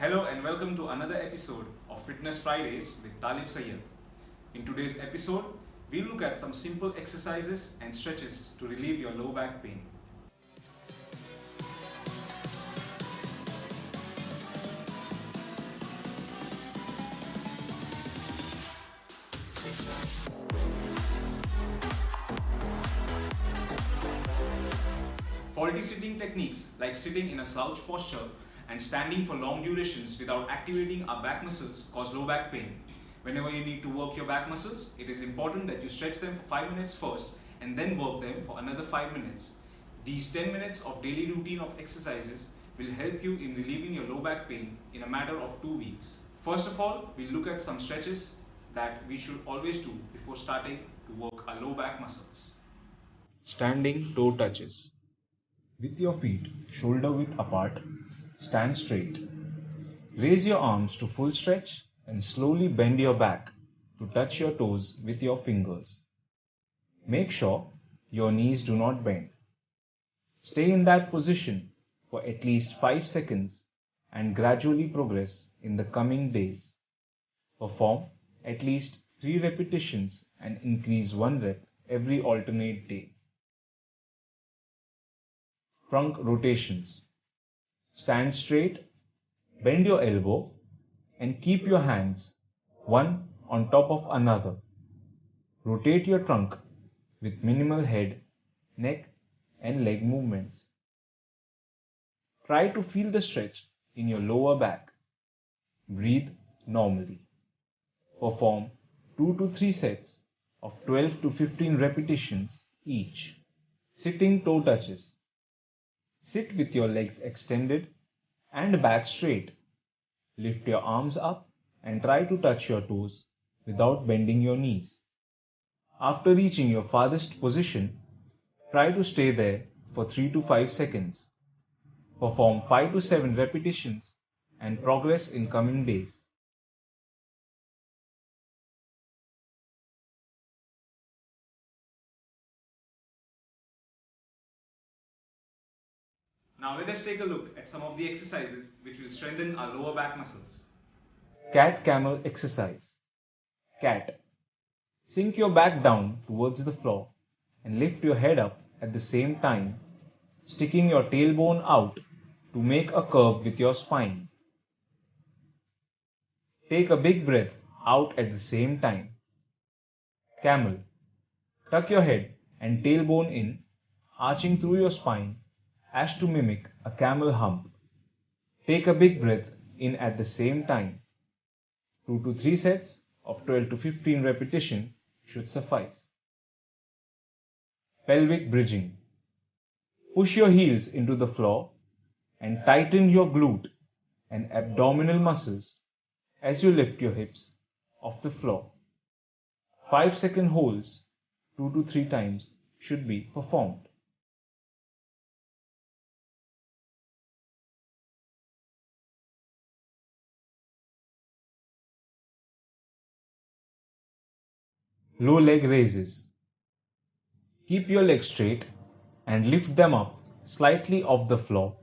Hello and welcome to another episode of Fitness Fridays with Talib Sayyed. In today's episode, we'll look at some simple exercises and stretches to relieve your low back pain. Faulty sitting techniques like sitting in a slouch posture and standing for long durations without activating our back muscles cause low back pain. Whenever you need to work your back muscles, it is important that you stretch them for 5 minutes first and then work them for another 5 minutes. These 10 minutes of daily routine of exercises will help you in relieving your low back pain in a matter of 2 weeks. First of all, we'll look at some stretches that we should always do before starting to work our low back muscles. Standing toe touches. With your feet shoulder width apart, stand straight. Raise your arms to full stretch and slowly bend your back to touch your toes with your fingers. Make sure your knees do not bend. Stay in that position for at least 5 seconds and gradually progress in the coming days. Perform at least 3 repetitions and increase 1 rep every alternate day. Trunk rotations. Stand straight, bend your elbow and keep your hands one on top of another. Rotate your trunk with minimal head, neck and leg movements. Try to feel the stretch in your lower back. Breathe normally. Perform 2 to 3 sets of 12 to 15 repetitions each. Sitting toe touches. Sit with your legs extended and back straight. Lift your arms up and try to touch your toes without bending your knees. After reaching your farthest position, try to stay there for 3 to 5 seconds. Perform 5 to 7 repetitions and progress in coming days. Now let us take a look at some of the exercises which will strengthen our lower back muscles. Cat-camel exercise. Cat. Sink your back down towards the floor and lift your head up at the same time, sticking your tailbone out to make a curve with your spine. Take a big breath out at the same time. Camel. Tuck your head and tailbone in, arching through your spine as to mimic a camel hump. Take a big breath in at the same time. 2 to 3 sets of 12 to 15 repetitions should suffice. Pelvic bridging. Push your heels into the floor and tighten your glute and abdominal muscles as you lift your hips off the floor. 5-second holds 2 to 3 times should be performed. Low leg raises. Keep your legs straight and lift them up slightly off the floor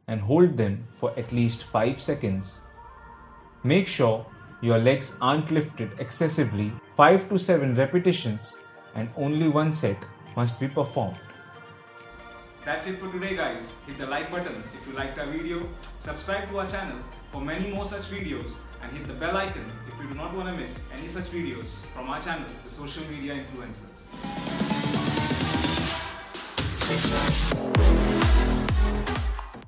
and hold them for at least 5 seconds. Make sure your legs aren't lifted excessively. 5 to 7 repetitions and only 1 set must be performed. That's it for today guys. Hit the like button if you liked our video, subscribe to our channel for many more such videos and hit the bell icon if you do not want to miss any such videos from our channel, the Social Media Influencers.